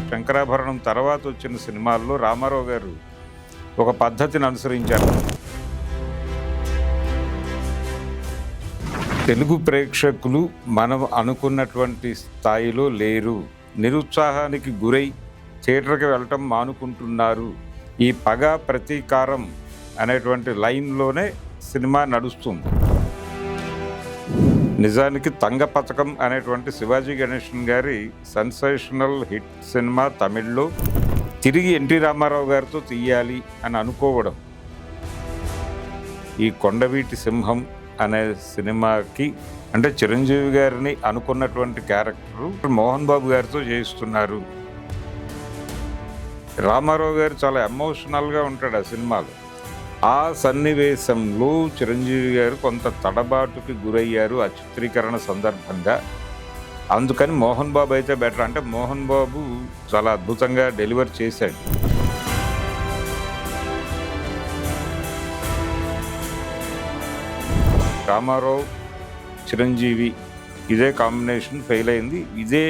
శంకరాభరణం తర్వాత వచ్చిన సినిమాల్లో రామారావు గారు ఒక పద్ధతిని అనుసరించారు. తెలుగు ప్రేక్షకులు మనం అనుకున్నటువంటి స్థాయిలో లేరు, నిరుత్సాహానికి గురై థియేటర్కి వెళ్ళటం మానుకుంటున్నారు. ఈ పగ ప్రతీకారం అనేటువంటి లైన్లోనే సినిమా నడుస్తుంది. నిజానికి తంగ పథకం అనేటువంటి శివాజీ గణేశన్ గారి సెన్సేషనల్ హిట్ సినిమా తమిళ్లో తిరిగి ఎన్టీ రామారావు గారితో తీయాలి అని అనుకోవడం, ఈ కొండవీటి సింహం అనే సినిమాకి అంటే చిరంజీవి గారిని అనుకున్నటువంటి క్యారెక్టరు మోహన్ బాబు గారితో చేయిస్తున్నారు. రామారావు గారు చాలా ఎమోషనల్గా ఉంటాడు ఆ సినిమాలో. ఆ సన్నివేశంలో చిరంజీవి గారు కొంత తడబాటుకి గురయ్యారు ఆ చిత్రీకరణ సందర్భంగా. అందుకని మోహన్ బాబు అయితే బెటర్, అంటే మోహన్ బాబు చాలా అద్భుతంగా డెలివర్ చేశాడు. రామారావు చిరంజీవి ఇదే కాంబినేషన్ ఫెయిల్ అయింది. ఇదే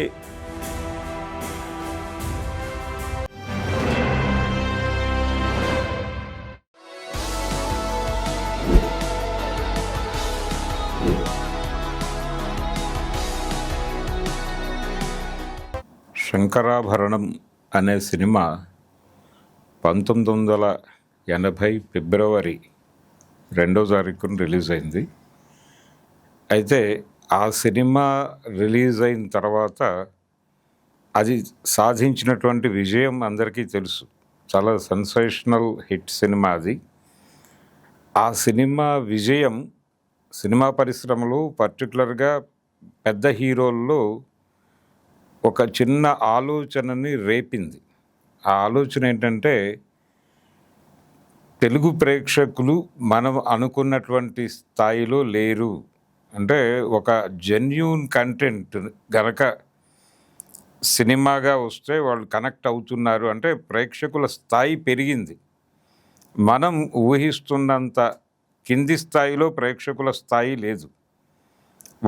శంకరాభరణం అనే సినిమా 1980 ఫిబ్రవరి 2వ తారీఖున రిలీజ్ అయింది. అయితే ఆ సినిమా రిలీజ్ అయిన తర్వాత అది సాధించినటువంటి విజయం అందరికీ తెలుసు. చాలా సెన్సేషనల్ హిట్ సినిమా అది. ఆ సినిమా విజయం సినిమా పరిశ్రమలో పర్టికులర్గా పెద్ద హీరోల్లో ఒక చిన్న ఆలోచనని రేపింది. ఆ ఆలోచన ఏంటంటే, తెలుగు ప్రేక్షకులు మనం అనుకున్నటువంటి స్థాయిలో లేరు, అంటే ఒక జెన్యూన్ కంటెంట్ గనక సినిమాగా వస్తే వాళ్ళు కనెక్ట్ అవుతున్నారు, అంటే ప్రేక్షకుల స్థాయి పెరిగింది. మనం ఊహిస్తున్నంత కింది స్థాయిలో ప్రేక్షకుల స్థాయి లేదు,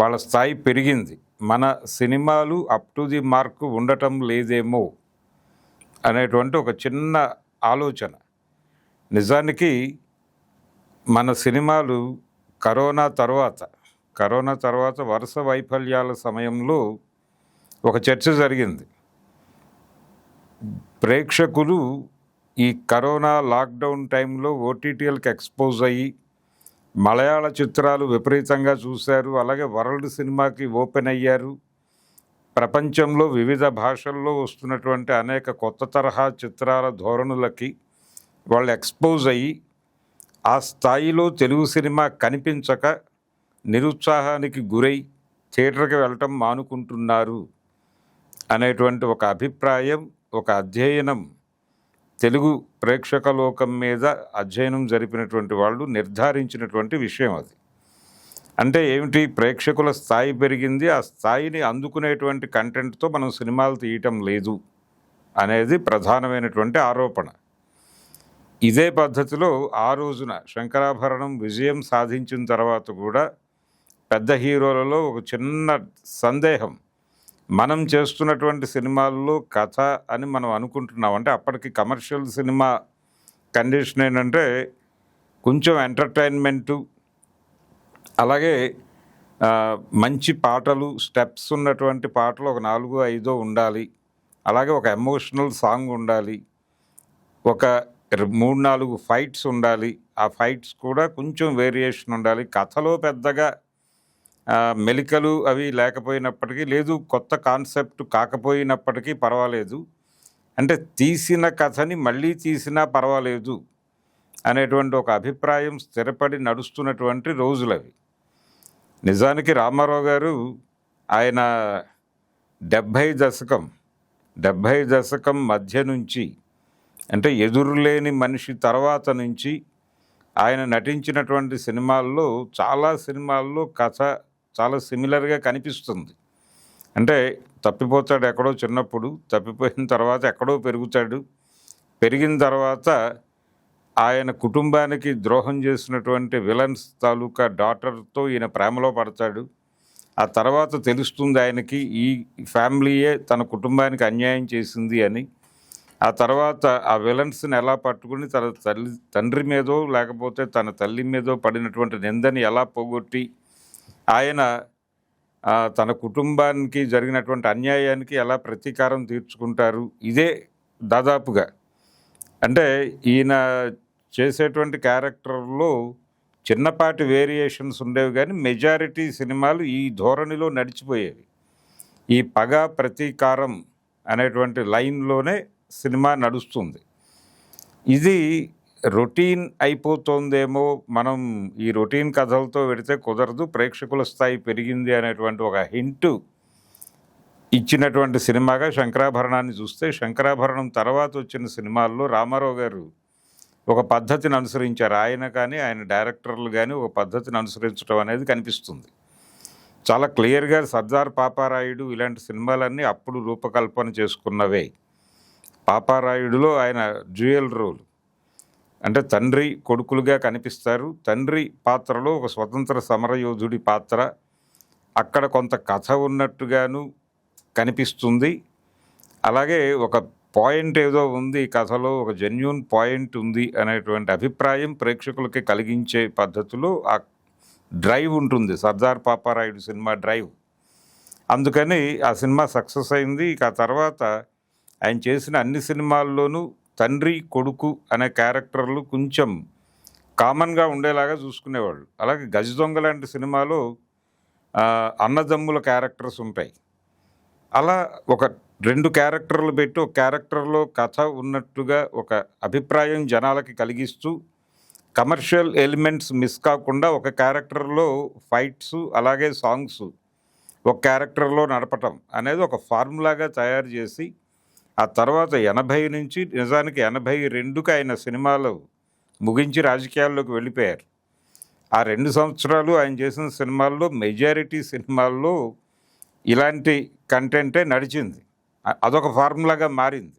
వాళ్ళ స్థాయి పెరిగింది. మన సినిమాలు అప్ టు ది మార్క్ ఉండటం లేదేమో అనేటువంటి ఒక చిన్న ఆలోచన. నిజానికి మన సినిమాలు కరోనా తర్వాత వరుస వైఫల్యాల సమయంలో ఒక చర్చ జరిగింది. ప్రేక్షకులు ఈ కరోనా లాక్డౌన్ టైంలో ఓటీటీలకు ఎక్స్పోజ్ అయ్యి మలయాళ చిత్రాలు విపరీతంగా చూశారు. అలాగే వరల్డ్ సినిమాకి ఓపెన్ అయ్యారు. ప్రపంచంలో వివిధ భాషల్లో వస్తున్నటువంటి అనేక కొత్త తరహా చిత్రాల ధోరణులకి వాళ్ళు ఎక్స్పోజ్ అయ్యి ఆ స్థాయిలో తెలుగు సినిమా కనిపించక నిరుత్సాహానికి గురై థియేటర్కి వెళ్ళటం మానుకుంటున్నారు అనేటువంటి ఒక అభిప్రాయం, ఒక అధ్యయనం తెలుగు ప్రేక్షక లోకం మీద అధ్యయనం జరిపినటువంటి వాళ్ళు నిర్ధారించినటువంటి విషయం అది. అంటే ఏమిటి, ప్రేక్షకుల స్థాయి పెరిగింది, ఆ స్థాయిని అందుకునేటువంటి కంటెంట్తో మనం సినిమాలు తీయటం లేదు అనేది ప్రధానమైనటువంటి ఆరోపణ. ఇదే పద్ధతిలో ఆ రోజున శంకరాభరణం విజయం సాధించిన తర్వాత కూడా పెద్ద హీరోలలో ఒక చిన్న సందేహం, మనం చేస్తున్నటువంటి సినిమాల్లో కథ అని మనం అనుకుంటున్నాం, అంటే అప్పటికి కమర్షియల్ సినిమా కండిషన్ ఏంటంటే కొంచెం ఎంటర్టైన్మెంటు, అలాగే మంచి పాటలు, స్టెప్స్ ఉన్నటువంటి పాటలు ఒక 4-5 ఉండాలి, అలాగే ఒక ఎమోషనల్ సాంగ్ ఉండాలి, ఒక 3-4 ఫైట్స్ ఉండాలి, ఆ ఫైట్స్ కూడా కొంచెం వేరియేషన్ ఉండాలి, కథలో పెద్దగా మెలికలు అవి లేకపోయినప్పటికీ, లేదు కొత్త కాన్సెప్ట్ కాకపోయినప్పటికీ పర్వాలేదు, అంటే తీసిన కథని మళ్ళీ తీసినా పర్వాలేదు అనేటువంటి ఒక అభిప్రాయం స్థిరపడి నడుస్తున్నటువంటి రోజులవి. నిజానికి రామారావు గారు ఆయన 70 దశకం మధ్య నుంచి, అంటే ఎదురులేని మనిషి తర్వాత నుంచి ఆయన నటించినటువంటి సినిమాల్లో చాలా సినిమాల్లో కథ చాలా సిమిలర్గా కనిపిస్తుంది. అంటే తప్పిపోతాడు ఎక్కడో చిన్నప్పుడు, తప్పిపోయిన తర్వాత ఎక్కడో పెరుగుతాడు, పెరిగిన తర్వాత ఆయన కుటుంబానికి ద్రోహం చేసినటువంటి విలన్స్ తాలూకా డాటర్తో ఈయన ప్రేమలో పడతాడు, ఆ తర్వాత తెలుస్తుంది ఆయనకి ఈ ఫ్యామిలీయే తన కుటుంబానికి అన్యాయం చేసింది అని. ఆ తర్వాత ఆ విలన్స్ని ఎలా పట్టుకుని తన తండ్రి మీదో లేకపోతే తన తల్లి మీదో పడినటువంటి నిందని ఎలా పోగొట్టి ఆయన తన కుటుంబానికి జరిగినటువంటి అన్యాయానికి ఎలా ప్రతీకారం తీర్చుకుంటారు. ఇదే దాదాపుగా అంటే ఈయన చేసేటువంటి క్యారెక్టర్లో చిన్నపాటి వేరియేషన్స్ ఉండేవి, కానీ మెజారిటీ సినిమాలు ఈ ధోరణిలో నడిచిపోయేవి. ఈ పగ ప్రతీకారం అనేటువంటి లైన్లోనే సినిమా నడుస్తుంది. ఇది రొటీన్ అయిపోతుందేమో, మనం ఈ రొటీన్ కథలతో పెడితే కుదరదు, ప్రేక్షకుల స్థాయి పెరిగింది అనేటువంటి ఒక హింటు ఇచ్చినటువంటి సినిమాగా శంకరాభరణాన్ని చూస్తే, శంకరాభరణం తర్వాత వచ్చిన సినిమాల్లో రామారావు గారు ఒక పద్ధతిని అనుసరించారు. ఆయన కానీ ఆయన డైరెక్టర్లు కానీ ఒక పద్ధతిని అనుసరించడం అనేది కనిపిస్తుంది. చాలా క్లియర్గా సర్దార్ పాపారాయుడు ఇలాంటి సినిమాలన్నీ అప్పుడు రూపకల్పన చేసుకున్నవే. పాపారాయుడులో ఆయన డ్యూయల్ రోల్, అంటే తండ్రి కొడుకులుగా కనిపిస్తారు. తండ్రి పాత్రలో ఒక స్వతంత్ర సమరయోధుడి పాత్ర, అక్కడ కొంత కథ ఉన్నట్టుగాను కనిపిస్తుంది. అలాగే ఒక పాయింట్ ఏదో ఉంది కథలో, ఒక జెన్యూన్ పాయింట్ ఉంది అనేటువంటి అభిప్రాయం ప్రేక్షకులకి కలిగించే పద్ధతిలో ఆ డ్రైవ్ ఉంటుంది, సర్దార్ పాపారాయుడు సినిమా డ్రైవ్. అందుకని ఆ సినిమా సక్సెస్ అయింది. ఇక ఆ తర్వాత ఆయన చేసిన అన్ని సినిమాల్లోనూ తండ్రి కొడుకు అనే క్యారెక్టర్లు కొంచెం కామన్గా ఉండేలాగా చూసుకునేవాళ్ళు. అలాగే గజ దొంగ లాంటి సినిమాలో అన్నదమ్ముల క్యారెక్టర్స్ ఉంటాయి. అలా ఒక 2 క్యారెక్టర్లు పెట్టి ఒక క్యారెక్టర్లో కథ ఉన్నట్టుగా ఒక అభిప్రాయం జనాలకి కలిగిస్తూ కమర్షియల్ ఎలిమెంట్స్ మిస్ కాకుండా ఒక క్యారెక్టర్లో ఫైట్స్ అలాగే సాంగ్స్ ఒక క్యారెక్టర్లో నడపటం అనేది ఒక ఫార్ములాగా తయారు చేసి ఆ తర్వాత 80 నుంచి నిజానికి 82కి ఆయన సినిమాలు ముగించి రాజకీయాల్లోకి వెళ్ళిపోయారు. ఆ 2 సంవత్సరాలు ఆయన చేసిన సినిమాల్లో మెజారిటీ సినిమాల్లో ఇలాంటి కంటెంటే నడిచింది. అదొక ఫార్ములాగా మారింది.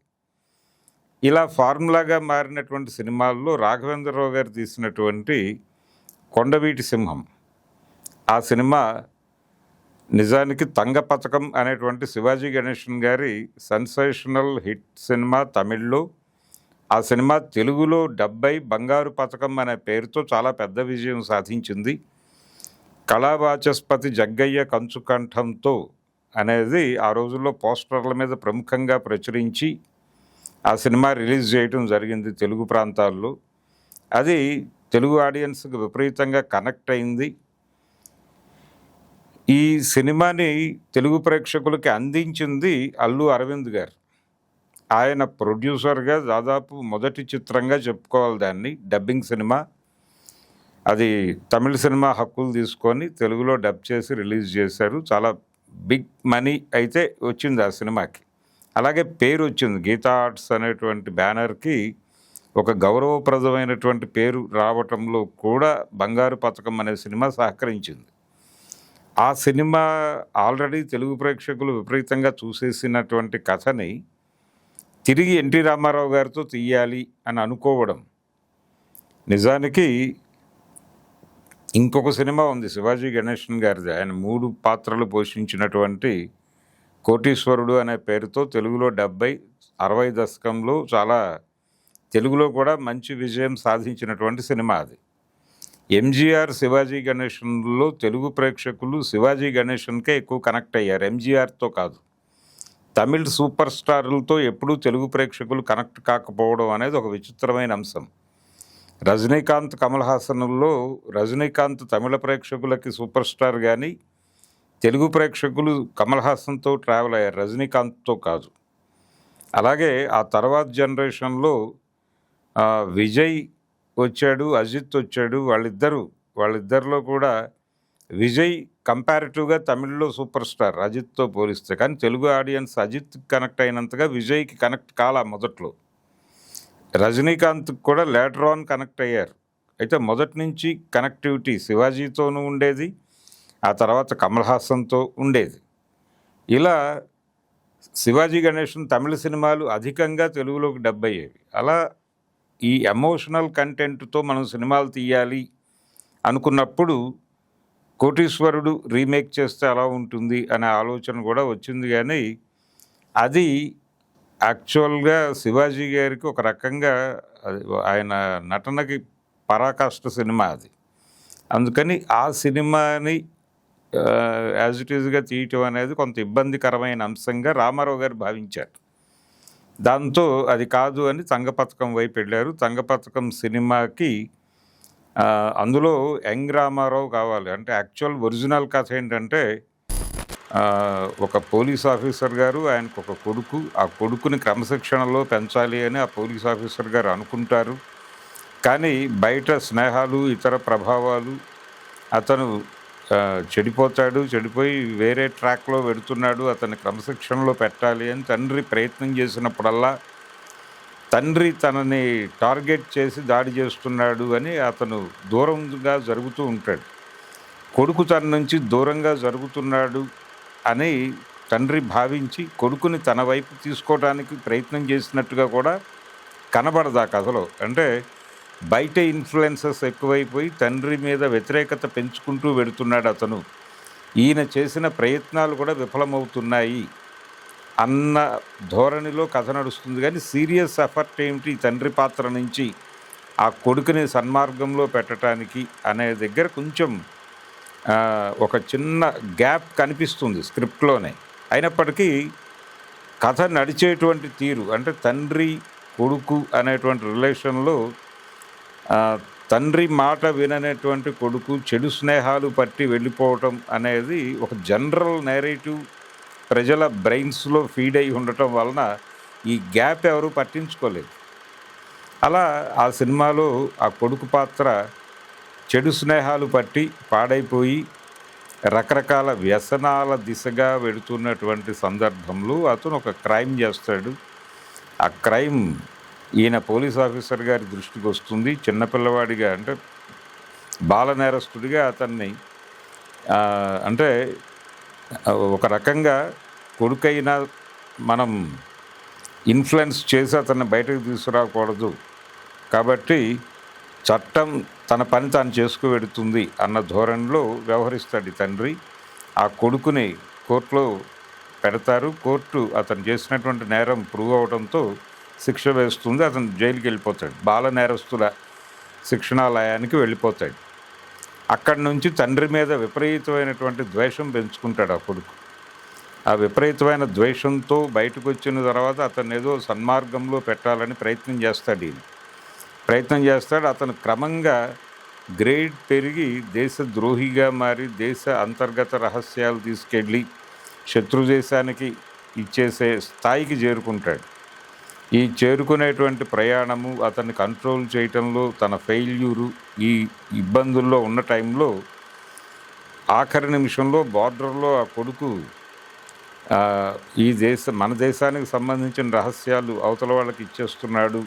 ఇలా ఫార్ములాగా మారినటువంటి సినిమాల్లో రాఘవేంద్రరావు గారు తీసినటువంటి కొండవీటి సింహం, ఆ సినిమా నిజానికి తంగ పథకం అనేటువంటి శివాజీ గణేషన్ గారి సెన్సేషనల్ హిట్ సినిమా తమిళ్లో. ఆ సినిమా తెలుగులో 70 బంగారు పథకం అనే పేరుతో చాలా పెద్ద విజయం సాధించింది. కళావాచస్పతి జగ్గయ్య కంచుకంఠంతో అనేది ఆ రోజుల్లో పోస్టర్ల మీద ప్రముఖంగా ప్రచురించి ఆ సినిమా రిలీజ్ చేయడం జరిగింది తెలుగు ప్రాంతాల్లో. అది తెలుగు ఆడియన్స్కి విపరీతంగా కనెక్ట్ అయింది. ఈ సినిమాని తెలుగు ప్రేక్షకులకి అందించింది అల్లు అరవింద్ గారు. ఆయన ప్రొడ్యూసర్గా దాదాపు మొదటి చిత్రంగా చెప్పుకోవాలి దాన్ని. డబ్బింగ్ సినిమా అది, తమిళ సినిమా హక్కులు తీసుకొని తెలుగులో డబ్ చేసి రిలీజ్ చేశారు. చాలా బిగ్ మనీ అయితే వచ్చింది ఆ సినిమాకి. అలాగే పేరు వచ్చింది. గీతా ఆర్ట్స్ అనేటువంటి బ్యానర్కి ఒక గౌరవప్రదమైనటువంటి పేరు రావటంలో కూడా బంగారు పథకం అనే సినిమా సహకరించింది. ఆ సినిమా ఆల్రెడీ తెలుగు ప్రేక్షకులు విపరీతంగా చూసేసినటువంటి కథని తిరిగి ఎన్టీ రామారావు గారితో తీయాలి అని అనుకోవడం. నిజానికి ఇంకొక సినిమా ఉంది శివాజీ గణేషన్ గారిది, ఆయన 3 పాత్రలు పోషించినటువంటి కోటీశ్వరుడు అనే పేరుతో తెలుగులో 70-60 దశకంలో చాలా తెలుగులో కూడా మంచి విజయం సాధించినటువంటి సినిమా అది. ఎంజీఆర్ శివాజీ గణేషన్లో తెలుగు ప్రేక్షకులు శివాజీ గణేషన్కే ఎక్కువ కనెక్ట్ అయ్యారు, ఎంజీఆర్తో కాదు. తమిళ్ సూపర్ స్టార్లతో ఎప్పుడూ తెలుగు ప్రేక్షకులు కనెక్ట్ కాకపోవడం అనేది ఒక విచిత్రమైన అంశం. రజనీకాంత్, కమల్ హాసన్లో రజనీకాంత్ తమిళ ప్రేక్షకులకి సూపర్ స్టార్, కానీ తెలుగు ప్రేక్షకులు కమల్ హాసన్తో ట్రావెల్ అయ్యారు, రజనీకాంత్తో కాదు. అలాగే ఆ తర్వాత జనరేషన్లో విజయ్ వచ్చాడు, అజిత్ వచ్చాడు. వాళ్ళిద్దరిలో కూడా విజయ్ కంపారిటివ్గా తమిళ్లో సూపర్ స్టార్ అజిత్తో పోలిస్తే, కానీ తెలుగు ఆడియన్స్ అజిత్ కనెక్ట్ అయినంతగా విజయ్కి కనెక్ట్ కాలా మొదట్లో. రజనీకాంత్ కూడా లేటర్ ఆన్ కనెక్ట్ అయ్యారు. అయితే మొదటి నుంచి కనెక్టివిటీ శివాజీతోనూ ఉండేది, ఆ తర్వాత కమల్ హాసన్తో ఉండేది. ఇలా శివాజీ గణేషన్ తమిళ సినిమాలు అధికంగా తెలుగులోకి డబ్ అయ్యేవి. అలా ఈ ఎమోషనల్ కంటెంట్తో మనం సినిమాలు తీయాలి అనుకున్నప్పుడు కోటీశ్వరుడు రీమేక్ చేస్తే ఎలా ఉంటుంది అనే ఆలోచన కూడా వచ్చింది. కానీ అది యాక్చువల్గా శివాజీ గారికి ఒక రకంగా అది ఆయన నటనకి పరాకాష్ట సినిమా అది. అందుకని ఆ సినిమాని యాజ్ ఇట్ ఈజ్గా తీయటం అనేది కొంత ఇబ్బందికరమైన అంశంగా రామారావు గారు భావించారు. దాంతో అది కాదు అని తంగపతకం వైపు వెళ్ళారు. తంగపతకం సినిమాకి అందులో యంగ్ రామారావు కావాలి. అంటే యాక్చువల్ ఒరిజినల్ కథ ఏంటంటే ఒక పోలీస్ ఆఫీసర్ గారు, ఆయనకు ఒక కొడుకు, ఆ కొడుకుని క్రమశిక్షణలో పెంచాలి అని ఆ పోలీస్ ఆఫీసర్ గారు అనుకుంటారు. కానీ బయట స్నేహాలు, ఇతర ప్రభావాలు, అతను చెడిపోయి వేరే ట్రాక్లో వెడుతున్నాడు, అతన్ని క్రమశిక్షణలో పెట్టాలి అని తండ్రి ప్రయత్నం చేసినప్పుడల్లా తండ్రి తనని టార్గెట్ చేసి దాడి చేస్తున్నాడు అని అతను దూరంగా జరుగుతూ ఉంటాడు. కొడుకు తన నుంచి దూరంగా జరుగుతున్నాడు అని తండ్రి భావించి కొడుకుని తన వైపు తీసుకోవడానికి ప్రయత్నం చేసినట్టుగా కూడా కనబడదు ఆ కథలో. అంటే బయట ఇన్ఫ్లుయెన్సెస్ ఎక్కువైపోయి తండ్రి మీద వ్యతిరేకత పెంచుకుంటూ వెడుతున్నాడు అతను. ఈయన చేసిన ప్రయత్నాలు కూడా విఫలమవుతున్నాయి అన్న ధోరణిలో కథ నడుస్తుంది. కానీ సీరియస్ ఎఫర్ట్ ఏమిటి తండ్రి పాత్ర నుంచి ఆ కొడుకుని సన్మార్గంలో పెట్టడానికి అనే దగ్గర కొంచెం ఒక చిన్న గ్యాప్ కనిపిస్తుంది స్క్రిప్ట్లోనే. అయినప్పటికీ కథ నడిచేటువంటి తీరు అంటే తండ్రి కొడుకు అనేటువంటి రిలేషన్లో తండ్రి మాట విననేటువంటి కొడుకు చెడు స్నేహాలు పట్టి వెళ్ళిపోవటం అనేది ఒక జనరల్ నేరేటివ్ ప్రజల బ్రెయిన్స్లో ఫీడ్ అయి ఉండటం వలన ఈ గ్యాప్ ఎవరు పట్టించుకోలేదు. అలా ఆ సినిమాలో ఆ కొడుకు పాత్ర చెడు స్నేహాలు పట్టి పాడైపోయి రకరకాల వ్యసనాల దిశగా వెడుతున్నటువంటి సందర్భంలో అతను ఒక క్రైమ్ చేస్తాడు. ఆ క్రైమ్ ఈయన పోలీస్ ఆఫీసర్ గారి దృష్టికి వస్తుంది. చిన్నపిల్లవాడిగా అంటే బాల నేరస్తుడిగా అతన్ని అంటే ఒక రకంగా కొడుకైనా మనం ఇన్ఫ్లుయెన్స్ చేసి అతన్ని బయటకు తీసుకురాకూడదు కాబట్టి చట్టం తన పని తాను చేసుకువెడుతుంది అన్న ధోరణిలో వ్యవహరిస్తాడు తండ్రి. ఆ కొడుకుని కోర్టులో పెడతారు. కోర్టు అతను చేసినటువంటి నేరం ప్రూవ్ అవడంతో శిక్ష వేస్తుంది. అతను జైలుకి వెళ్ళిపోతాడు. బాల నేరస్తుల శిక్షణాలయానికి వెళ్ళిపోతాడు. అక్కడి నుంచి తండ్రి మీద విపరీతమైనటువంటి ద్వేషం పెంచుకుంటాడు ఆ కొడుకు. ఆ విపరీతమైన ద్వేషంతో బయటకు వచ్చిన తర్వాత అతను ఏదో సన్మార్గంలో పెట్టాలని ప్రయత్నం చేస్తాడు. అతను క్రమంగా గ్రేడ్ పెరిగి దేశద్రోహిగా మారి దేశ అంతర్గత రహస్యాలు తీసుకెళ్ళి శత్రు దేశానికి ఇచ్చేసే స్థాయికి చేరుకుంటాడు. ఈ చేరుకునేటువంటి ప్రయాణము అతన్ని కంట్రోల్ చేయటంలో తన ఫెయిల్యూరు, ఈ ఇబ్బందుల్లో ఉన్న టైంలో ఆఖరి నిమిషంలో బార్డర్లో ఆ కొడుకు మన దేశానికి సంబంధించిన రహస్యాలు అవతల వాళ్ళకి ఇచ్చేస్తున్నాడు,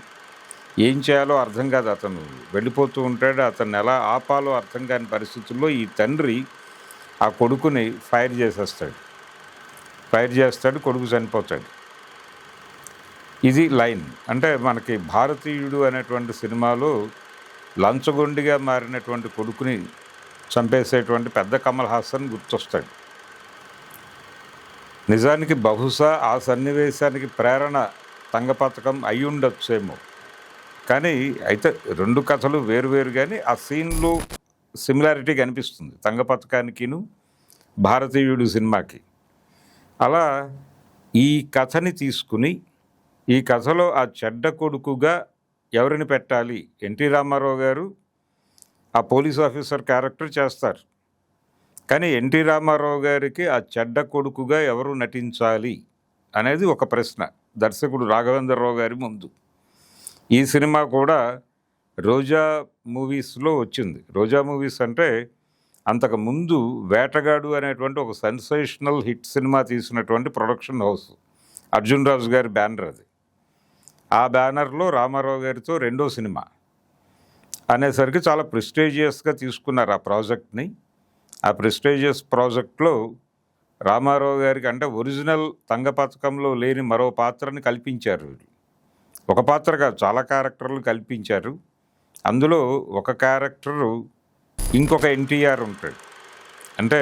ఏం చేయాలో అర్థం కాదు. అతను వెళ్ళిపోతూ ఉంటాడు. అతన్ని ఎలా ఆపాలో అర్థం కాని పరిస్థితుల్లో ఈ తండ్రి ఆ కొడుకుని ఫైర్ చేస్తాడు. కొడుకు చనిపోతాడు. ఇది లైన్. అంటే మనకి భారతీయుడు అనేటువంటి సినిమాలో లంచగొండిగా మారినటువంటి కొడుకుని చంపేసేటువంటి పెద్ద కమల్ హాసన్ గుర్తొస్తాడు. నిజానికి బహుశా ఆ సన్నివేశానికి ప్రేరణ తంగపతకం అయి ఉండొచ్చేమో. కానీ అయితే రెండు కథలు వేరువేరు, కానీ ఆ సీన్లో సిమిలారిటీ కనిపిస్తుంది తంగపతకానికిను భారతీయుడు సినిమాకి. అలా ఈ కథని తీసుకుని ఈ కథలో ఆ చెడ్డ కొడుకుగా ఎవరిని పెట్టాలి, ఎన్టీ రామారావు గారు ఆ పోలీస్ ఆఫీసర్ క్యారెక్టర్ చేస్తారు. కానీ ఎన్టీ రామారావు గారికి ఆ చెడ్డ కొడుకుగా ఎవరు నటించాలి అనేది ఒక ప్రశ్న దర్శకుడు రాఘవేంద్రరావు గారి ముందు. ఈ సినిమా కూడా రోజా మూవీస్లో వచ్చింది. రోజా మూవీస్ అంటే అంతకుముందు వేటగాడు అనేటువంటి ఒక సెన్సేషనల్ హిట్ సినిమా తీసినటువంటి ప్రొడక్షన్ హౌస్, అర్జున్ రాజు గారి బ్యానర్ అది. ఆ బ్యానర్లో రామారావు గారితో రెండో సినిమా అనేసరికి చాలా ప్రెస్టీజియస్గా తీసుకున్నారు ఆ ప్రాజెక్ట్ని. ఆ ప్రెస్టీజియస్ ప్రాజెక్ట్లో రామారావు గారికి అంటే ఒరిజినల్ తంగపతకంలో లేని మరో పాత్రని కల్పించారు. ఒక పాత్ర కాదు, చాలా క్యారెక్టర్లు కల్పించారు. అందులో ఒక క్యారెక్టరు ఇంకొక ఎన్టీఆర్ ఉంటాడు. అంటే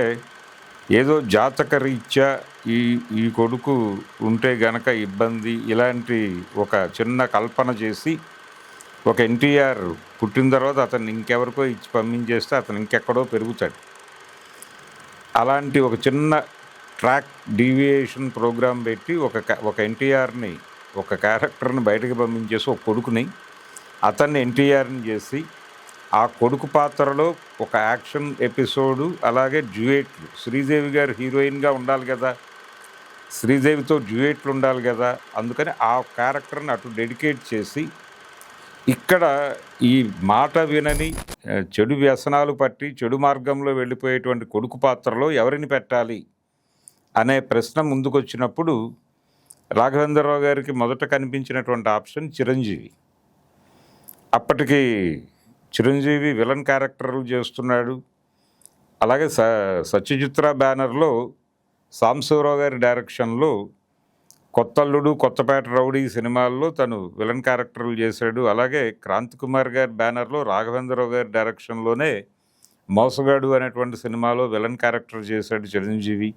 ఏదో జాతక రీత్యా ఈ ఈ కొడుకు ఉంటే గనక ఇబ్బంది, ఇలాంటి ఒక చిన్న కల్పన చేసి ఒక ఎన్టీఆర్ పుట్టిన తర్వాత అతన్ని ఇంకెవరికో ఇచ్చి పంపించేస్తే అతను ఇంకెక్కడో పెరుగుతాడు. అలాంటి ఒక చిన్న ట్రాక్ డీవియేషన్ ప్రోగ్రామ్ పెట్టి ఒక ఎన్టీఆర్ని, ఒక క్యారెక్టర్ని బయటకు పంపించేసి ఒక కొడుకుని, అతన్ని ఎన్టీఆర్ని చేసి ఆ కొడుకు పాత్రలో ఒక యాక్షన్ ఎపిసోడు, అలాగే డ్యూయేట్లు. శ్రీదేవి గారు హీరోయిన్గా ఉండాలి కదా, శ్రీదేవితో డ్యూయేట్లు ఉండాలి కదా, అందుకని ఆ క్యారెక్టర్ని అటు డెడికేట్ చేసి ఇక్కడ ఈ మాట వినని, చెడు వ్యసనాలు పట్టి చెడు మార్గంలో వెళ్ళిపోయేటువంటి కొడుకు పాత్రలో ఎవరిని పెట్టాలి అనే ప్రశ్న ముందుకొచ్చినప్పుడు రాఘవేంద్రరావు గారికి మొదట కనిపించినటువంటి ఆప్షన్ చిరంజీవి. అప్పటికి చిరంజీవి విలన్ క్యారెక్టర్లు చేస్తున్నాడు. అలాగే సత్యజిత్ర బ్యానర్లో సాంబశివరావు గారి డైరెక్షన్లో కొత్తల్లుడు, కొత్తపేట రౌడీ సినిమాల్లో తను విలన్ క్యారెక్టర్లు చేశాడు. అలాగే క్రాంతి కుమార్ గారి బ్యానర్లో రాఘవేంద్రరావు గారి డైరెక్షన్లోనే మోసగాడు అనేటువంటి సినిమాలో విలన్ క్యారెక్టర్ చేశాడు చిరంజీవి.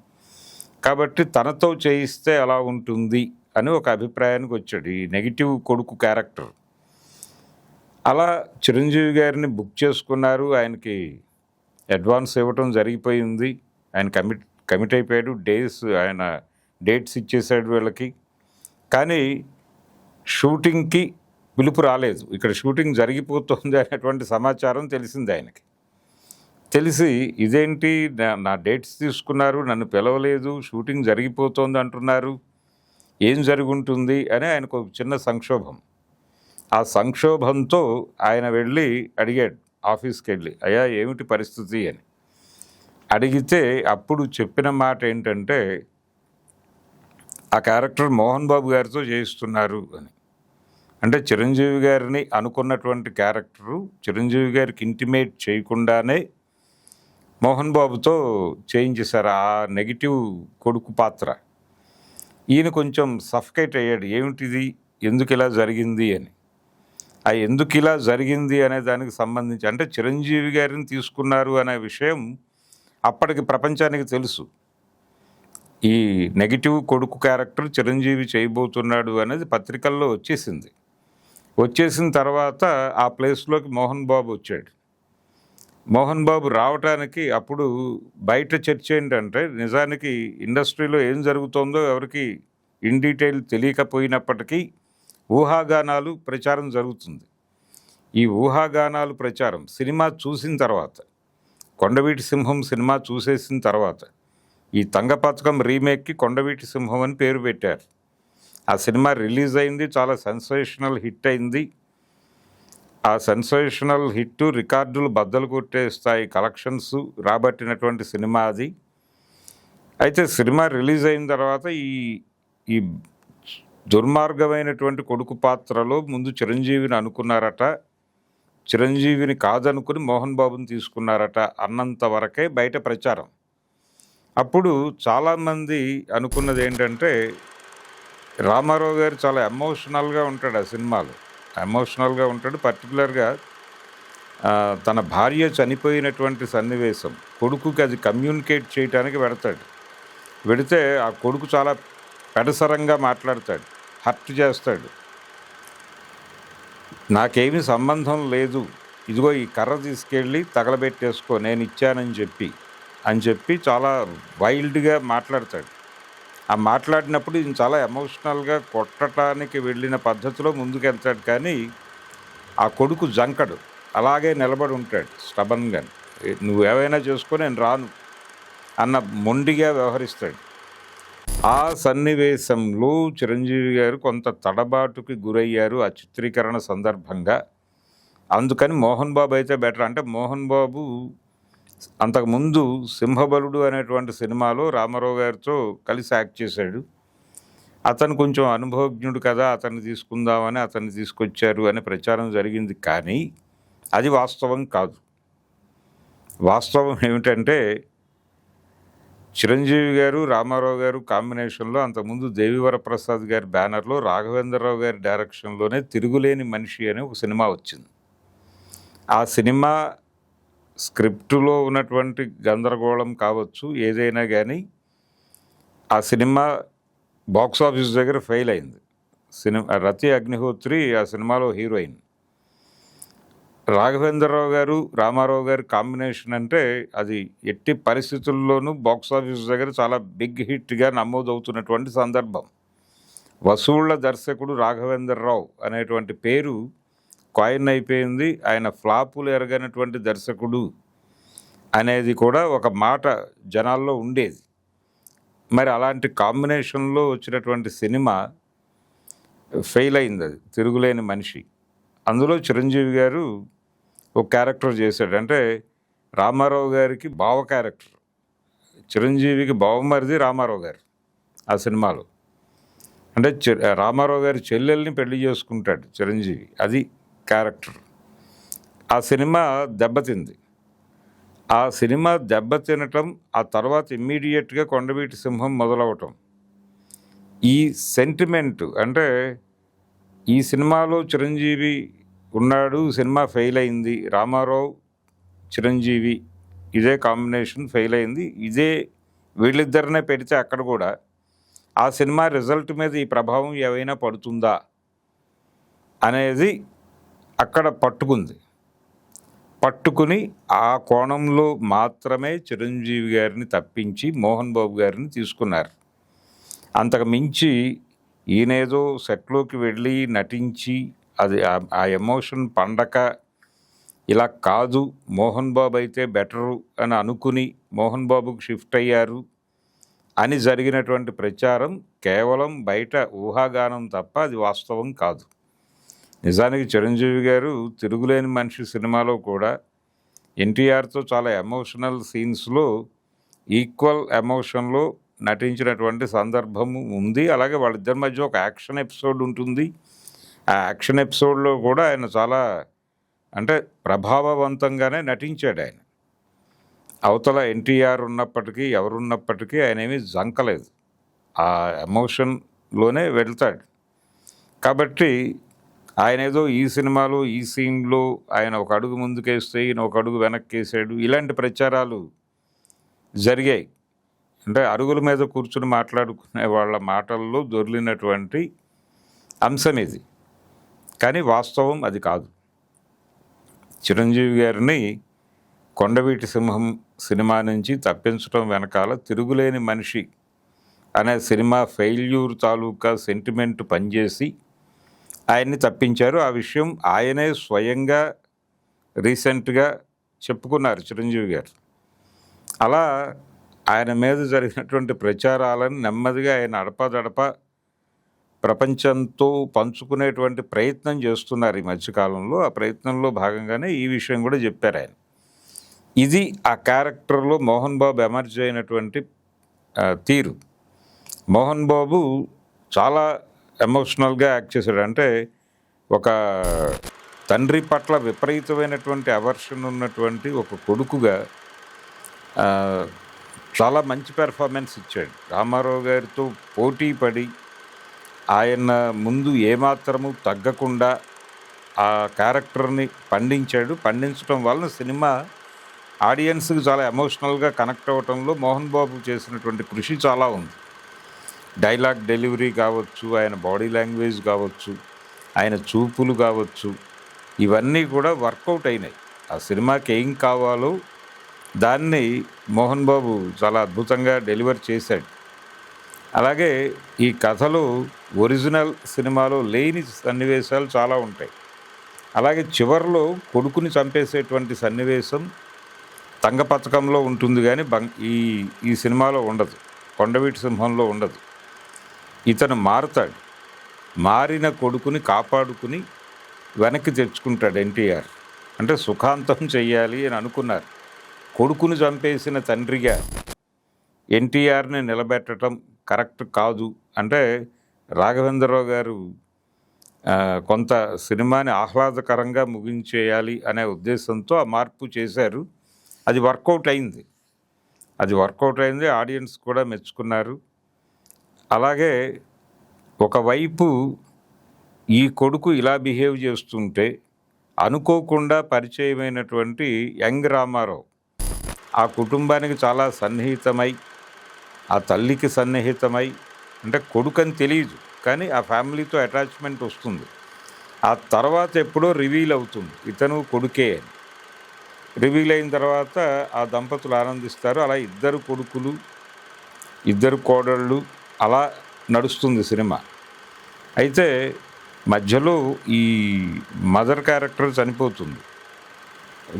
కాబట్టి తనతో చేయిస్తే ఎలా ఉంటుంది అని ఒక అభిప్రాయానికి వచ్చాడు ఈ నెగిటివ్ కొడుకు క్యారెక్టర్. అలా చిరంజీవి గారిని బుక్ చేసుకున్నారు. ఆయనకి అడ్వాన్స్ ఇవ్వటం జరిగిపోయింది. ఆయన కమిట్ అయిపోయాడు. ఆయన డేట్స్ ఇచ్చేసాడు వీళ్ళకి. కానీ షూటింగ్కి పిలుపు రాలేదు. ఇక్కడ షూటింగ్ జరిగిపోతుంది అనేటువంటి సమాచారం తెలిసింది ఆయనకి. తెలిసి ఇదేంటి, నా డేట్స్ తీసుకున్నారు, నన్ను పిలవలేదు, షూటింగ్ జరిగిపోతుంది అంటున్నారు, ఏం జరుగుంటుంది అని ఆయనకు చిన్న సంక్షోభం. ఆ సంక్షోభంతో ఆయన వెళ్ళి అడిగాడు ఆఫీస్కి వెళ్ళి, అయ్యా ఏమిటి పరిస్థితి అని అడిగితే అప్పుడు చెప్పిన మాట ఏంటంటే ఆ క్యారెక్టర్ మోహన్ బాబు గారితో చేయిస్తున్నారు అని. అంటే చిరంజీవి గారిని అనుకున్నటువంటి క్యారెక్టరు చిరంజీవి గారికి ఇంటిమేట్ చేయకుండానే మోహన్ బాబుతో చేయించేశారు ఆ నెగిటివ్ కొడుకు పాత్ర. ఈయన కొంచెం సఫకేట్ అయ్యాడు, ఏమిటిది, ఎందుకు ఇలా జరిగింది అని. ఆ ఎందుకు ఇలా జరిగింది అనే దానికి సంబంధించి అంటే చిరంజీవి గారిని తీసుకున్నారు అనే విషయం అప్పటికి ప్రపంచానికి తెలుసు. ఈ నెగిటివ్ కొడుకు క్యారెక్టర్ చిరంజీవి చేయబోతున్నాడు అనేది పత్రికల్లో వచ్చేసింది. వచ్చేసిన తర్వాత ఆ ప్లేస్లోకి మోహన్ బాబు వచ్చాడు. మోహన్ బాబు రావటానికి అప్పుడు బయట చర్చ ఏంటంటే నిజానికి ఇండస్ట్రీలో ఏం జరుగుతుందో ఎవరికి ఇన్ డీటెయిల్ తెలియకపోయినప్పటికీ ఊహాగానాలు ప్రచారం జరుగుతుంది. ఈ ఊహాగానాలు ప్రచారం సినిమా చూసిన తర్వాత, కొండవీటి సింహం సినిమా చూసేసిన తర్వాత ఈ తంగపథకం రీమేక్కి కొండవీటి సింహం అని పేరు పెట్టారు. ఆ సినిమా రిలీజ్ అయింది, చాలా సెన్సేషనల్ హిట్ అయింది. ఆ సెన్సేషనల్ హిట్ రికార్డులు బద్దలు కొట్టే స్థాయి కలెక్షన్స్ రాబట్టినటువంటి సినిమా అది. అయితే సినిమా రిలీజ్ అయిన తర్వాత ఈ దుర్మార్గమైనటువంటి కొడుకు పాత్రలో ముందు చిరంజీవిని అనుకున్నారట, చిరంజీవిని కాదనుకుని మోహన్ బాబుని తీసుకున్నారట అన్నంత వరకే బయట ప్రచారం. అప్పుడు చాలామంది అనుకున్నది ఏంటంటే రామారావు గారు చాలా ఎమోషనల్గా ఉంటాడు ఆ సినిమాలో, ఎమోషనల్గా ఉంటాడు. పర్టికులర్గా తన భార్య చనిపోయినటువంటి సన్నివేశం కొడుకుకి అది కమ్యూనికేట్ చేయడానికి వెడితే ఆ కొడుకు చాలా పెడసరంగా మాట్లాడతాడు, హర్ట్ చేస్తాడు. నాకేమీ సంబంధం లేదు, ఇదిగో ఈ కర్ర తీసుకెళ్ళి తగలబెట్టేసుకో, నేను ఇచ్చానని చెప్పి చాలా వైల్డ్గా మాట్లాడతాడు. ఆ మాట్లాడినప్పుడు ఈయన చాలా ఎమోషనల్గా కొట్టడానికి వెళ్ళిన పద్ధతిలో ముందుకెళ్తాడు. కానీ ఆ కొడుకు జంకడు, అలాగే నిలబడి ఉంటాడు స్టబన్గా. నువ్వేవైనా చేసుకో, నేను రాను అన్న మొండిగా వ్యవహరిస్తాడు. ఆ సన్నివేశంలో చిరంజీవి గారు కొంత తడబాటుకి గురయ్యారు ఆ చిత్రీకరణ సందర్భంగా. అందుకని మోహన్ బాబు అయితే బెటర్. అంటే మోహన్ బాబు అంతకుముందు సింహబలుడు అనేటువంటి సినిమాలో రామారావు గారితో కలిసి యాక్ట్ చేశాడు. అతను కొంచెం అనుభవజ్ఞుడు కదా, అతన్ని తీసుకుందామని అతన్ని తీసుకొచ్చారు అనే ప్రచారం జరిగింది. కానీ అది వాస్తవం కాదు. వాస్తవం ఏమిటంటే చిరంజీవి గారు రామారావు గారు కాంబినేషన్లో అంతకుముందు దేవివర ప్రసాద్ గారి బ్యానర్లో రాఘవేంద్రరావు గారి డైరెక్షన్లోనే తిరుగులేని మనిషి అనే ఒక సినిమా వచ్చింది. ఆ సినిమా స్క్రిప్టులో ఉన్నటువంటి గందరగోళం కావచ్చు, ఏదైనా కానీ ఆ సినిమా బాక్స్ ఆఫీస్ దగ్గర ఫెయిల్ అయింది. రతి అగ్నిహోత్రి ఆ సినిమాలో హీరోయిన్. రాఘవేంద్రరావు గారు, రామారావు గారి కాంబినేషన్ అంటే అది ఎట్టి పరిస్థితుల్లోనూ బాక్స్ ఆఫీస్ దగ్గర చాలా బిగ్ హిట్గా నమోదవుతున్నటువంటి సందర్భం. వసూళ్ల దర్శకుడు రాఘవేంద్రరావు అనేటువంటి పేరు కాయిన్ అయిపోయింది. ఆయన ఫ్లాపులు ఎరగనటువంటి దర్శకుడు అనేది కూడా ఒక మాట జనాల్లో ఉండేది. మరి అలాంటి కాంబినేషన్లో వచ్చినటువంటి సినిమా ఫెయిల్ అయింది. అది తిరుగులేని మనిషి. అందులో చిరంజీవి గారు ఒక క్యారెక్టర్ చేశాడు. అంటే రామారావు గారికి బావ క్యారెక్టర్, చిరంజీవికి బావమరిది రామారావు గారు ఆ సినిమాలో. అంటే రామారావు గారి చెల్లెల్ని పెళ్లి చేసుకుంటాడు చిరంజీవి, అది క్యారెక్టర్. ఆ సినిమా దెబ్బతింది. ఆ సినిమా దెబ్బతినటం, ఆ తర్వాత ఇమ్మీడియట్గా కొండవీటి సింహం మొదలవటం, ఈ సెంటిమెంట్ అంటే ఈ సినిమాలో చిరంజీవి ఉన్నాడు, సినిమా ఫెయిల్ అయింది, రామారావు చిరంజీవి ఇదే కాంబినేషన్ ఫెయిల్ అయింది, ఇదే వీళ్ళిద్దరినే పెడితే అక్కడ కూడా ఆ సినిమా రిజల్ట్ మీద ఈ ప్రభావం ఏవైనా పడుతుందా అనేది అక్కడ పట్టుకుని ఆ కోణంలో మాత్రమే చిరంజీవి గారిని తప్పించి మోహన్ బాబు గారిని తీసుకున్నారు. అంతకు మించి ఈయనేదో సెట్లోకి వెళ్ళి నటించి అది ఆ ఎమోషన్ పండక ఇలా కాదు, మోహన్ బాబు అయితే బెటరు అని అనుకుని మోహన్ బాబుకు షిఫ్ట్ అయ్యారు అని జరిగినటువంటి ప్రచారం కేవలం బయట ఊహాగానం తప్ప అది వాస్తవం కాదు. నిజానికి చిరంజీవి గారు తిరుగులేని మనిషి సినిమాలో కూడా ఎన్టీఆర్తో చాలా ఎమోషనల్ సీన్స్లో ఈక్వల్ ఎమోషన్లో నటించినటువంటి సందర్భము ఉంది. అలాగే వాళ్ళిద్దరి మధ్య ఒక యాక్షన్ ఎపిసోడ్ ఉంటుంది. ఆ యాక్షన్ ఎపిసోడ్లో కూడా ఆయన చాలా అంటే ప్రభావవంతంగానే నటించాడు. ఆయన అవతల ఎన్టీఆర్ ఉన్నప్పటికీ ఎవరున్నప్పటికీ ఆయన ఏమీ జంకలేదు, ఆ ఎమోషన్లోనే వెళ్తాడు. కాబట్టి ఆయన ఏదో ఈ సినిమాలో ఈ సీన్లో ఆయన ఒక అడుగు ముందుకేస్తే ఈయన ఒక అడుగు వెనక్కేసాడు, ఇలాంటి ప్రచారాలు జరిగాయి. అంటే అరుగుల మీద కూర్చుని మాట్లాడుకునే వాళ్ళ మాటల్లో దొర్లినటువంటి అంశం ఇది. కానీ వాస్తవం అది కాదు. చిరంజీవి గారిని కొండవీటి సింహం సినిమా నుంచి తప్పించడం వెనకాల తిరుగులేని మనిషి అనే సినిమా ఫెయిల్యూర్ తాలూకా సెంటిమెంట్ పనిచేసి ఆయన్ని తప్పించారు. ఆ విషయం ఆయనే స్వయంగా రీసెంట్గా చెప్పుకున్నారు చిరంజీవి గారు. అలా ఆయన మీద జరిగినటువంటి ప్రచారాలను నెమ్మదిగా ఆయన అడపదడప ప్రపంచంతో పంచుకునేటువంటి ప్రయత్నం చేస్తున్నారు ఈ మధ్యకాలంలో. ఆ ప్రయత్నంలో భాగంగానే ఈ విషయం కూడా చెప్పారు ఆయన. ఇది ఆ క్యారెక్టర్లో మోహన్ బాబు ఎమర్జ్ అయినటువంటి తీరు. మోహన్ బాబు చాలా ఎమోషనల్గా యాక్ట్ చేశాడు. అంటే ఒక తండ్రి పట్ల విపరీతమైనటువంటి అవర్షన్ ఉన్నటువంటి ఒక కొడుకుగా చాలా మంచి పెర్ఫార్మెన్స్ ఇచ్చాడు. రామారావు గారితో పోటీ పడి ఆయన ముందు ఏమాత్రము తగ్గకుండా ఆ క్యారెక్టర్ని పండించడం వలన సినిమా ఆడియన్స్కి చాలా ఎమోషనల్గా కనెక్ట్ అవ్వటంలో మోహన్ బాబు చేసినటువంటి కృషి చాలా ఉంది. డైలాగ్ డెలివరీ కావచ్చు, ఆయన బాడీ లాంగ్వేజ్ కావచ్చు, ఆయన చూపులు కావచ్చు, ఇవన్నీ కూడా వర్కౌట్ అయినాయి. ఆ సినిమాకి ఏం కావాలో దాన్ని మోహన్ బాబు చాలా అద్భుతంగా డెలివర్ చేశాడు. అలాగే ఈ కథలో ఒరిజినల్ సినిమాలో లేని సన్నివేశాలు చాలా ఉంటాయి. అలాగే చివరిలో కొడుకుని చంపేసేటువంటి సన్నివేశం తంగపథకంలో ఉంటుంది, కానీ ఈ సినిమాలో ఉండదు, కొండవీటి సింహంలో ఉండదు. ఇతను మారుతాడు, మారిన కొడుకుని కాపాడుకుని వెనక్కి తెచ్చుకుంటాడు ఎన్టీఆర్. అంటే సుఖాంతం చెయ్యాలి అని అనుకున్నారు. కొడుకుని చంపేసిన తండ్రిగా ఎన్టీఆర్ని నిలబెట్టడం కరెక్ట్ కాదు. అంటే రాఘవేంద్రరావు గారు కొంత సినిమాని ఆహ్లాదకరంగా ముగించేయాలి అనే ఉద్దేశంతో ఆ మార్పు చేశారు. అది వర్కౌట్ అయింది. ఆడియన్స్ కూడా మెచ్చుకున్నారు. అలాగే ఒకవైపు ఈ కొడుకు ఇలా బిహేవ్ చేస్తుంటే అనుకోకుండా పరిచయమైనటువంటి యంగ్ రామారావు ఆ కుటుంబానికి చాలా సన్నిహితమై, ఆ తల్లికి సన్నిహితమై, అంటే కొడుకని తెలియదు కానీ ఆ ఫ్యామిలీతో అటాచ్మెంట్ వస్తుంది. ఆ తర్వాత ఎప్పుడో రివీల్ అవుతుంది ఇతను కొడుకే అని. రివీల్ అయిన తర్వాత ఆ దంపతులు ఆనందిస్తారు. అలా ఇద్దరు కొడుకులు, ఇద్దరు కోడళ్ళు, అలా నడుస్తుంది సినిమా. అయితే మధ్యలో ఈ మదర్ క్యారెక్టర్ చనిపోతుంది.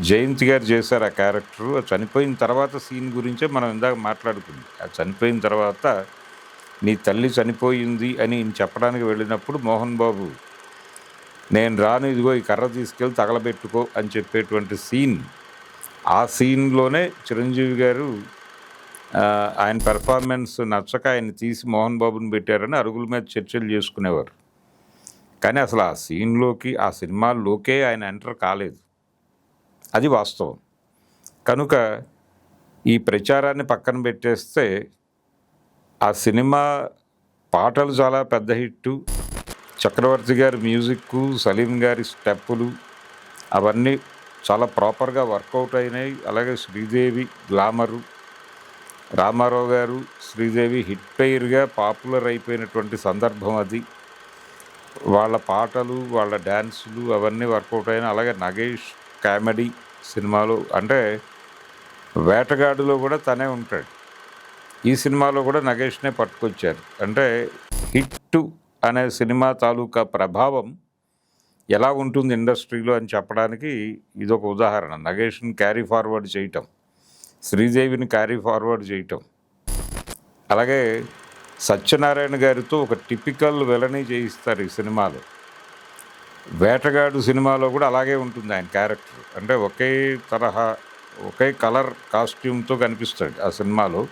జయంతి గారు చేశారు ఆ క్యారెక్టరు. చనిపోయిన తర్వాత సీన్ గురించే మనం ఇందాక మాట్లాడుకుంది. ఆ చనిపోయిన తర్వాత నీ తల్లి చనిపోయింది అని చెప్పడానికి వెళ్ళినప్పుడు మోహన్ బాబు, నేను రాను, ఇదిగో ఈ కర్ర తీసుకెళ్ళి తగలబెట్టుకో అని చెప్పేటువంటి సీన్. ఆ సీన్లోనే చిరంజీవి గారు ఆయన పెర్ఫార్మెన్స్ నచ్చక ఆయన తీసి మోహన్ బాబుని పెట్టారని అరుగుల మీద చర్చలు చేసుకునేవారు. కానీ అసలు ఆ సీన్లోకి, ఆ సినిమాల్లోకే ఆయన ఎంటర్ కాలేదు. అది వాస్తవం. కనుక ఈ ప్రచారాన్ని పక్కన పెట్టేస్తే ఆ సినిమా పాటలు చాలా పెద్ద హిట్టు. చక్రవర్తి గారి మ్యూజిక్కు, సలీం గారి స్టెప్పులు అవన్నీ చాలా ప్రాపర్గా వర్కౌట్ అయినాయి. అలాగే శ్రీదేవి గ్లామరు, రామారావు గారు శ్రీదేవి హిట్ పెయిర్గా పాపులర్ అయిపోయినటువంటి సందర్భం అది. వాళ్ళ పాటలు, వాళ్ళ డ్యాన్సులు అవన్నీ వర్కౌట్ అయినాయి. అలాగే నగేష్ కామెడీ సినిమాలు, అంటే వేటగాడులో కూడా తనే ఉంటాడు. ఈ సినిమాలో కూడా నగేష్నే పట్టుకొచ్చారు. అంటే హిట్ అనే సినిమా తాలూకా ప్రభావం ఎలా ఉంటుంది ఇండస్ట్రీలో అని చెప్పడానికి ఇదొక ఉదాహరణ. నగేష్ని క్యారీ ఫార్వర్డ్ చేయటం, శ్రీదేవిని క్యారీ ఫార్వర్డ్ చేయటం, అలాగే సత్యనారాయణ గారితో ఒక టిపికల్ విలని చేయిస్తారు ఈ సినిమాలో. వేటగాడు సినిమాలో కూడా అలాగే ఉంటుంది ఆయన క్యారెక్టర్. అంటే ఒకే తరహా, ఒకే కలర్ కాస్ట్యూమ్తో కనిపిస్తాడు ఆ సినిమాలో.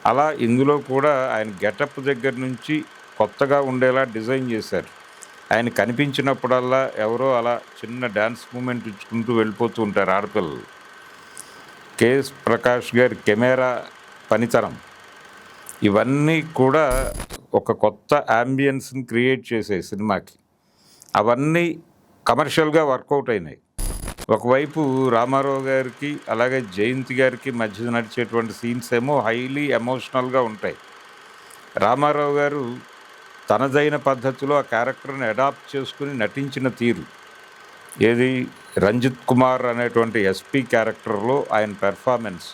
అలా ఇందులో కూడా ఆయన గెటప్ దగ్గర నుంచి కొత్తగా ఉండేలా డిజైన్ చేశారు. ఆయన కనిపించినప్పుడల్లా ఎవరో అలా చిన్న డ్యాన్స్ మూమెంట్ ఇచ్చుకుంటూ వెళ్ళిపోతూ ఉంటారు ఆడపిల్లలు. కేఎస్ ప్రకాష్ గారి కెమెరా పనితనం, ఇవన్నీ కూడా ఒక కొత్త యాంబియన్స్ని క్రియేట్ చేసాయి సినిమాకి. అవన్నీ కమర్షియల్గా వర్కౌట్ అయినాయి. ఒకవైపు రామారావు గారికి అలాగే జయంతి గారికి మధ్య నడిచేటువంటి సీన్స్ ఏమో హైలీ ఎమోషనల్గా ఉంటాయి. రామారావు గారు తనదైన పద్ధతిలో ఆ క్యారెక్టర్ని అడాప్ట్ చేసుకుని నటించిన తీరు, ఏది రంజిత్ కుమార్ అనేటువంటి ఎస్పీ క్యారెక్టర్లో ఆయన పెర్ఫార్మెన్స్,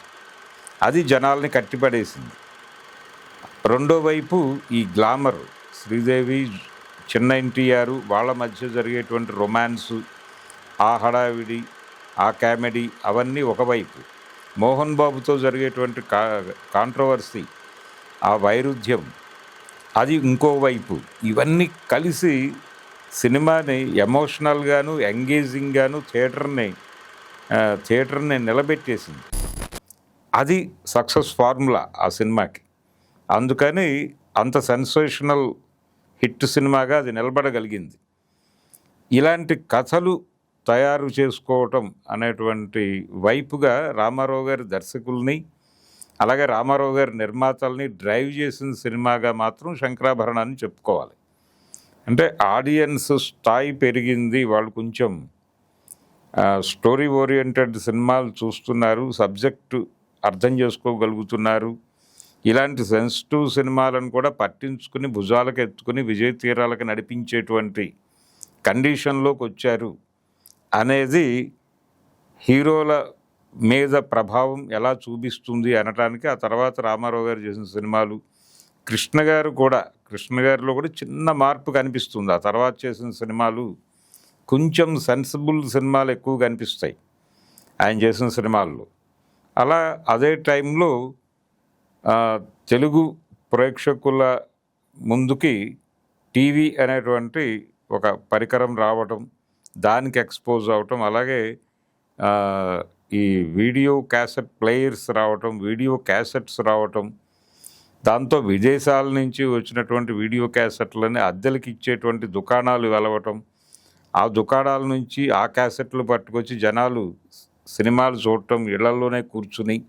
అది జనాల్ని కట్టిపడేసింది. రెండో వైపు ఈ గ్లామర్, శ్రీదేవి, చిన్న ఎన్టీఆర్ వాళ్ళ మధ్య జరిగేటువంటి రొమాన్సు, ఆ హడావిడి, ఆ కామెడీ, అవన్నీ ఒకవైపు. మోహన్ బాబుతో జరిగేటువంటి కాంట్రవర్సీ, ఆ వైరుధ్యం, అది ఇంకోవైపు. ఇవన్నీ కలిసి సినిమాని ఎమోషనల్గాను, ఎంగేజింగ్గాను థియేటర్ని నిలబెట్టేసింది. అది సక్సెస్ ఫార్ములా ఆ సినిమాకి. అందుకని అంత సెన్సేషనల్ హిట్ సినిమాగా అది నిలబడగలిగింది. ఇలాంటి కథలు తయారు చేసుకోవటం అనేటువంటి వైపుగా రామారావు గారి దర్శకుల్ని, అలాగే రామారావు గారి నిర్మాతల్ని డ్రైవ్ చేసిన సినిమాగా మాత్రం శంకరాభరణాన్ని చెప్పుకోవాలి. అంటే ఆడియన్స్ స్థాయి పెరిగింది, వాళ్ళు కొంచెం స్టోరీ ఓరియంటెడ్ సినిమాలు చూస్తున్నారు, సబ్జెక్టు అర్థం చేసుకోగలుగుతున్నారు. ఇలాంటి సెన్సిటివ్ సినిమాలను కూడా పట్టించుకుని భుజాలకు ఎత్తుకుని విజయ తీరాలకు నడిపించేటువంటి కండిషన్లోకి వచ్చారు అనేది హీరోల మీద ప్రభావం ఎలా చూపిస్తుంది అనటానికి ఆ తర్వాత రామారావు గారు చేసిన సినిమాలు. కృష్ణ గారిలో కూడా చిన్న మార్పు కనిపిస్తుంది. ఆ తర్వాత చేసిన సినిమాలు కొంచెం సెన్సిబుల్ సినిమాలు ఎక్కువ కనిపిస్తాయి ఆయన చేసిన సినిమాల్లో. అలా అదే టైంలో తెలుగు ప్రేక్షకుల ముందుకి టీవీ అనేటువంటి ఒక పరికరం రావటం, దానికి ఎక్స్పోజ్ అవటం, అలాగే ఈ వీడియో క్యాసెట్ ప్లేయర్స్ రావటం, వీడియో క్యాసెట్స్ రావటం, దాంతో విదేశాల నుంచి వచ్చినటువంటి వీడియో క్యాసెట్లని అద్దెలకి ఇచ్చేటువంటి దుకాణాలు వెలవటం, ఆ దుకాణాల నుంచి ఆ క్యాసెట్లు పట్టుకొచ్చి జనాలు సినిమాలు చూడటం ఇళ్లలోనే కూర్చుని.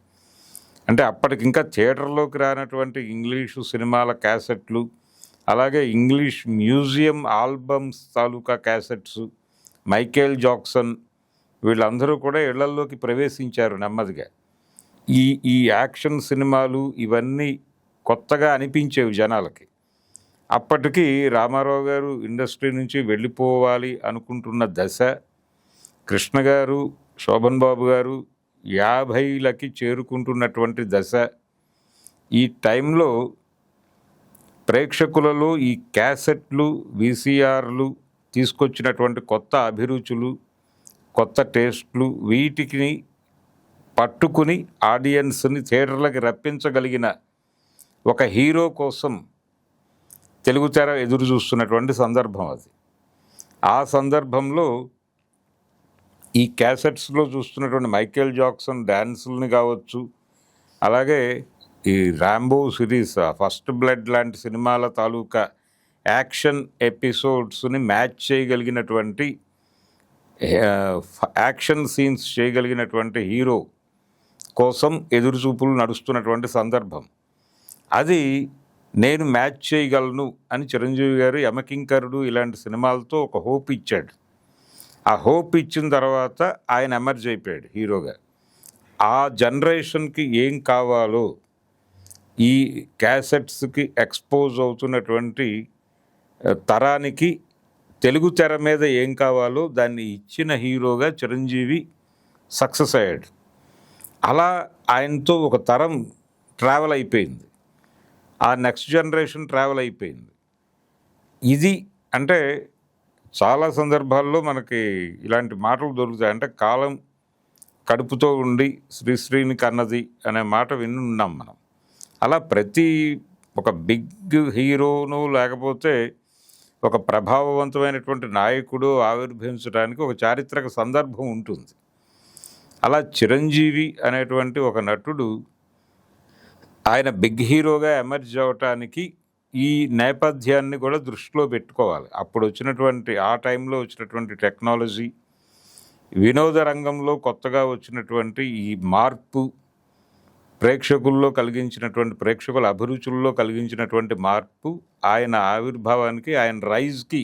అంటే అప్పటికి ఇంకా థియేటర్లోకి రానటువంటి ఇంగ్లీషు సినిమాల క్యాసెట్లు, అలాగే ఇంగ్లీష్ మ్యూజియం ఆల్బమ్స్ తాలూకా క్యాసెట్స్, మైకేల్ జాక్సన్ వీళ్ళందరూ కూడా ఇళ్లల్లోకి ప్రవేశించారు నెమ్మదిగా. ఈ ఈ యాక్షన్ సినిమాలు ఇవన్నీ కొత్తగా అనిపించేవి జనాలకి. అప్పటికి రామారావు గారు ఇండస్ట్రీ నుంచి వెళ్ళిపోవాలి అనుకుంటున్న దశ, కృష్ణ గారు, శోభన్ బాబు గారు 50లకి చేరుకుంటున్నటువంటి దశ. ఈ టైంలో ప్రేక్షకులలో ఈ క్యాసెట్లు, వీసీఆర్లు తీసుకొచ్చినటువంటి కొత్త అభిరుచులు, కొత్త టేస్ట్లు, వీటికి పట్టుకుని ఆడియన్స్ని థియేటర్లకి రప్పించగలిగిన ఒక హీరో కోసం తెలుగు తెర ఎదురు చూస్తున్నటువంటి సందర్భం అది. ఆ సందర్భంలో ఈ క్యాసెట్స్లో చూస్తున్నటువంటి మైకేల్ జాక్సన్ డ్యాన్సుల్ని కావచ్చు, అలాగే ఈ ర్యాంబో సిరీస్, ఫస్ట్ బ్లడ్ లాంటి సినిమాల తాలూకా యాక్షన్ ఎపిసోడ్స్ని మ్యాచ్ చేయగలిగినటువంటి, యాక్షన్ సీన్స్ చేయగలిగినటువంటి హీరో కోసం ఎదురుచూపులు నడుస్తున్నటువంటి సందర్భం అది. నేను మ్యాచ్ చేయగలను అని చిరంజీవి గారు యమకింకరుడు ఇలాంటి సినిమాలతో ఒక హోప్ ఇచ్చాడు. ఆ హోప్ ఇచ్చిన తర్వాత ఆయన ఎమర్జ్ అయిపోయాడు హీరోగా. ఆ జనరేషన్కి ఏం కావాలో, ఈ క్యాసెట్స్కి ఎక్స్పోజ్ అవుతున్నటువంటి తరానికి తెలుగు తెర మీద ఏం కావాలో దాన్ని ఇచ్చిన హీరోగా చిరంజీవి సక్సెస్ అయ్యాడు. అలా ఆయనతో ఒక తరం ట్రావెల్ అయిపోయింది, ఆ నెక్స్ట్ జనరేషన్ ట్రావెల్ అయిపోయింది. ఇది అంటే చాలా సందర్భాల్లో మనకి ఇలాంటి మాటలు దొరుకుతాయి. అంటే కాలం కడుపుతో ఉండి శ్రీశ్రీని కన్నది అనే మాట వినున్నాం మనం. అలా ప్రతి ఒక బిగ్ హీరోను లేకపోతే ఒక ప్రభావవంతమైనటువంటి నాయకుడు ఆవిర్భవించడానికి ఒక చారిత్రక సందర్భం ఉంటుంది. అలా చిరంజీవి అనేటువంటి ఒక నటుడు ఆయన బిగ్ హీరోగా ఎమర్జ్ అవ్వటానికి ఈ నేపథ్యాన్ని కూడా దృష్టిలో పెట్టుకోవాలి. అప్పుడు వచ్చినటువంటి, ఆ టైంలో వచ్చినటువంటి టెక్నాలజీ, వినోద రంగంలో కొత్తగా వచ్చినటువంటి ఈ మార్పు, ప్రేక్షకుల్లో కలిగించినటువంటి, ప్రేక్షకుల అభిరుచుల్లో కలిగించినటువంటి మార్పు ఆయన ఆవిర్భావానికి, ఆయన రైజ్కి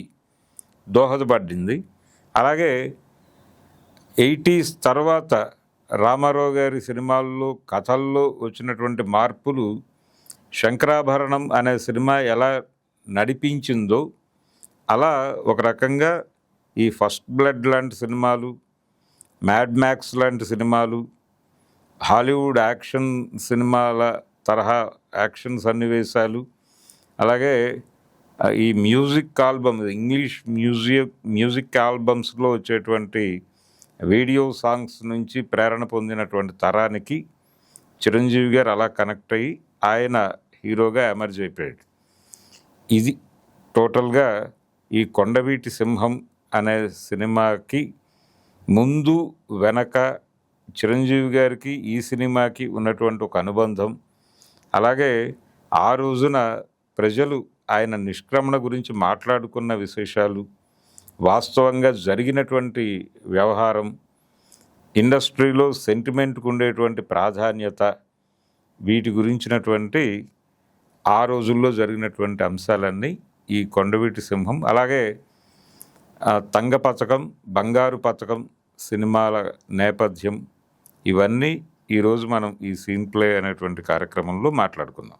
దోహదపడింది. అలాగే 80s తర్వాత రామారావు గారి సినిమాల్లో, కథల్లో వచ్చినటువంటి మార్పులు శంకరాభరణం అనే సినిమా ఎలా నడిపించిందో అలా ఒక రకంగా ఈ ఫస్ట్ బ్లడ్ లాంటి సినిమాలు, మ్యాడ్ మ్యాక్స్ లాంటి సినిమాలు, హాలీవుడ్ యాక్షన్ సినిమాల తరహా యాక్షన్ సన్నివేశాలు, అలాగే ఈ మ్యూజిక్ ఆల్బమ్, ఇంగ్లీష్ మ్యూజిక్ ఆల్బమ్స్లో వచ్చేటువంటి వీడియో సాంగ్స్ నుంచి ప్రేరణ పొందినటువంటి తరానికి చిరంజీవి గారు అలా కనెక్ట్ అయ్యి ఆయన హీరోగా ఎమర్జ్ అయిపోయాడు. ఇది టోటల్గా ఈ కొండవీటి సింహం అనే సినిమాకి ముందు వెనక చిరంజీవి గారికి ఈ సినిమాకి ఉన్నటువంటి ఒక అనుబంధం. అలాగే ఆ రోజున ప్రజలు ఆయన నిష్క్రమణ గురించి మాట్లాడుకున్న విశేషాలు, వాస్తవంగా జరిగినటువంటి వ్యవహారం, ఇండస్ట్రీలో సెంటిమెంట్కు ఉండేటువంటి ప్రాధాన్యత, వీటి గురించినటువంటి ఆ రోజుల్లో జరిగినటువంటి అంశాలన్నీ ఈ కొండవీటి సింహం, అలాగే తంగ పథకం, బంగారు పథకం సినిమాల నేపథ్యం, ఇవన్నీ ఈరోజు మనం ఈ సీన్ ప్లే అనేటువంటి కార్యక్రమంలో మాట్లాడుకుందాం.